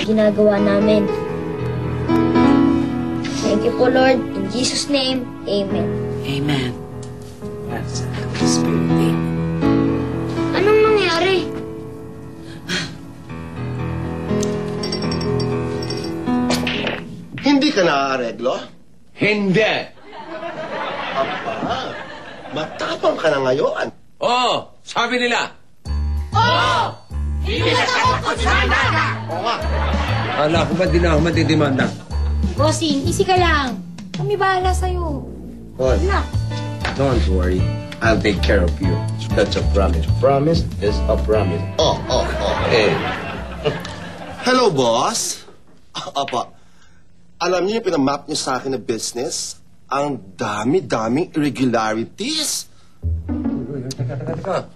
ginagawa namin. Thank you po, Lord. In Jesus' name, Amen. Amen. That's the Spirit. Amen. Anong nangyari? Hindi ka naaareglo? Hindi. Aba, matapang ka na ngayon. Oo, sabi nila. Hindi na takot sa daga! Oo nga. Hala ko ba di na ako matidimanda? Bossing, easy ka lang. Kami bahala sa'yo. What? Na. Don't worry. I'll take care of you. That's a promise. Promise is a promise. Oh. Eh, Hello, boss. Apa, alam niyo yung pinamap niyo sa akin na business? Ang dami-daming irregularities. teka.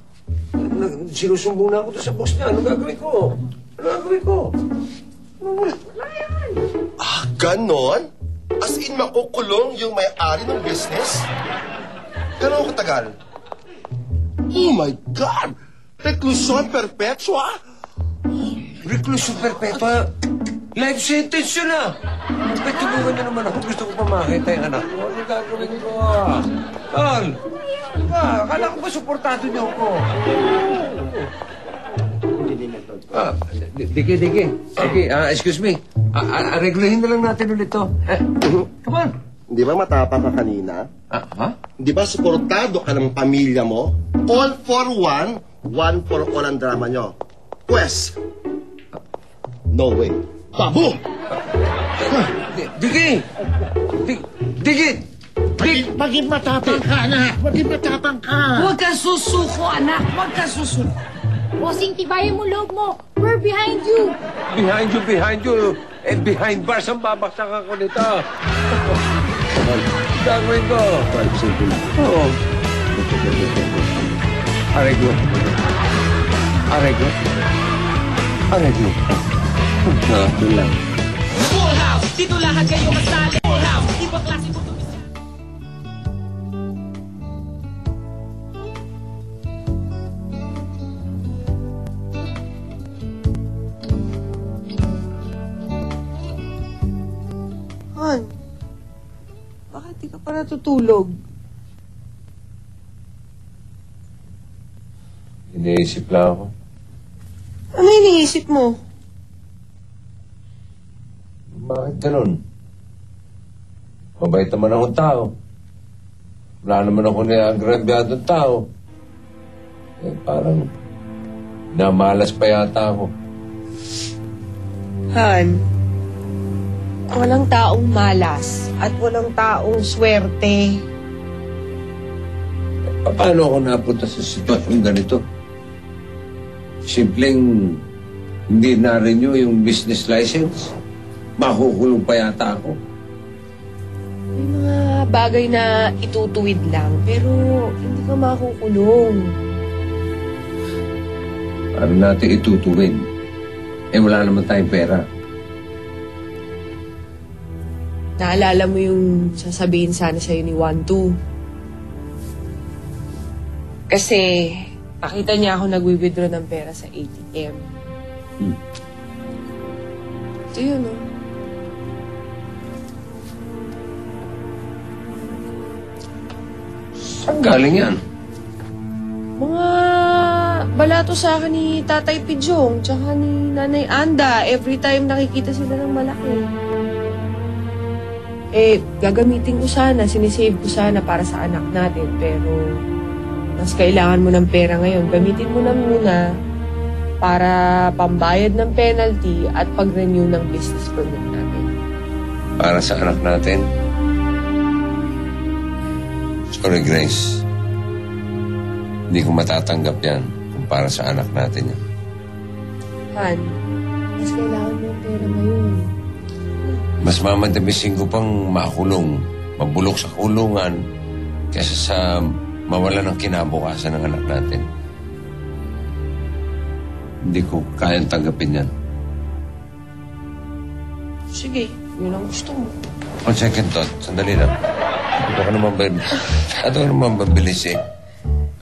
Sinusumbong na ako doon sa boss niya. Ano gagawin ko? Ah, ganon? As in, makukulong yung may-ari ng business? Gano'n katagal? Oh my God! Reclusion perpetua? Reclusion perpetua? Life sentence yun ah! Ba't tulungan niyo naman ako? Gusto ko pa makita yung anak ko. Ano gagawin ko ah? Tol! Akala ko ba suportado niyo ako? Diki. Sige, excuse me. Aregluhin na lang natin ulit to. Come on. Di ba matapang ka kanina? Ha? Di ba suportado ka ng pamilya mo? All for one, one for all ang drama nyo. Pwes, no way. Baboom! Diki! Maging matapang ka, anak. Maging matapang ka. Huwag kang susuko, anak. Huwag kang susuko. Bossing, tibayan mo loob mo. We're behind you. Behind you. Eh, behind bars ang babaksak ako nito. Gagawin ko. Oo. Areglo. Ito lang. Full House! Dito lahat kayo masali. Full House! Ibang klase mo tumis. Han, bakit di ka pa natutulog? Iniisip lang ako. Ano iniisip mo? Bakit ganun? Mabait naman akong tao. Wala naman ako niagrabyadong tao. Eh, parang namalas pa yata ako. Han, walang taong malas at walang taong swerte. Paano ako napunta sa sitwasyon ganito? Simpleng hindi na-renew yung business license. Makukulong pa yata ako. May mga bagay na itutuwid lang, pero hindi ka makukulong. Paano natin itutuwid? Eh, wala naman tayong pera. Naalala mo yung sasabihin sana sa'yo ni 1-2? Kasi nakita niya ako nagwi-withdraw ng pera sa ATM. Ito yun, no? Saan galing yan? Mga balato sa akin ni Tatay Pidjong tsaka ni Nanay Anda every time nakikita sila ng malaki. Eh, gagamitin ko sana, sinisave ko sana para sa anak natin. Pero, mas kailangan mo ng pera ngayon. Gamitin mo na muna para pambayad ng penalty at pag-renew ng business permit natin. Para sa anak natin? Sorry, Grace. Hindi ko matatanggap yan kung para sa anak natin yan. Han, mas kailangan mo ng pera ngayon. Mas mamadamisin ko pang makulong, mabulok sa kulungan, kaysa sa mawala ng kinabukasan ng anak natin. Hindi ko kayang tanggapin yan. Sige, yun ang gusto mo. One second thought, sandali lang. Ito ka naman mabilis eh.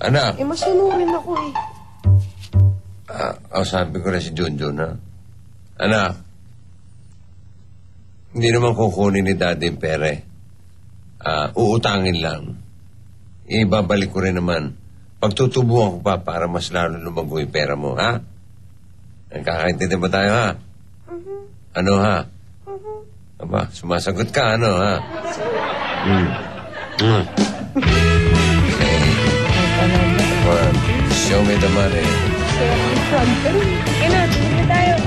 Anak. Eh, masunurin ako eh. Sabi ko na si Junjun, ha? Anak, Hindi naman kukunin ni Daddy yung pera eh. Uutangin lang. Ibabalik ko rin naman. Pagtutubuan ko pa para mas lalo lumago yung pera mo, ha? Nagkakaintindi ba tayo, ha? Ano, ha? Aba, sumasagot ka, ano, ha? Okay. Come on. Show me the money. Pero, ina, hindi tayo.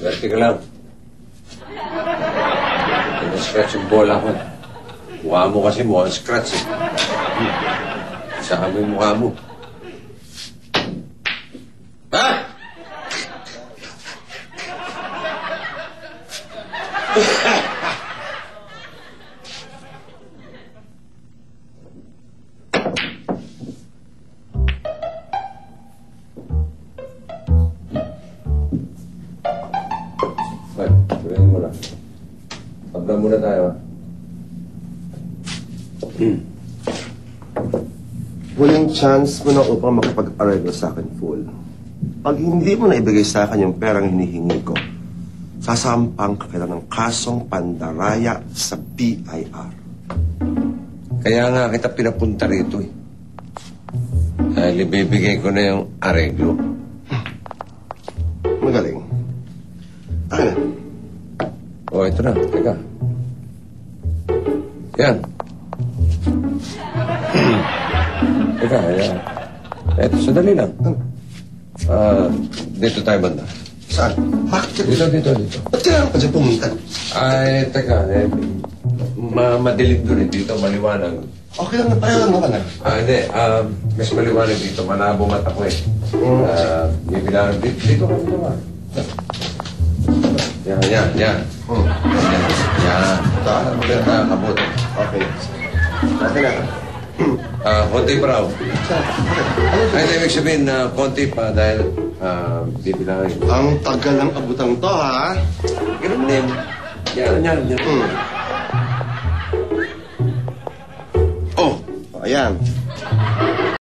Swerte ka lang. Scratch yung bola ko. Mukha mo kasi mukhang scratch eh. Saka mo yung mukha mo. Ha? Tuloy mo na. Tabla muna tayo, ha? Huling chance mo na upang makapag-areglo sa akin full. Pag hindi mo na ibigay sa akin yung perang hinihingi ko, sasampang ka kita ng kasong pandaraya sa BIR. Kaya nga kita pinapunta rito eh. Dahil ibibigay ko na yung areglo. Magaling. Akin na. O, ito na. Teka. Yan. Teka, yan. Eto, sadali lang. Dito tayo banda. Saan? Bakit? Dito. Ba't kailangan pa dyan pumunta? Ay, teka. Madilim doon eh. Dito maliwanag. Okay lang na tayo lang naman. Hindi. Mas maliwanag dito. Malabo mata ko eh. Bibilangan. Dito ka dito ba? Yan. Yan. Yan. Maganda, kabot. Okay. Okay na. Konti pa raw. Ay, ibig sabihin na konti pa dahil bibilangin. Ang tagal ng abutang to, ha? Ganun din. Yan. Oh, ayan.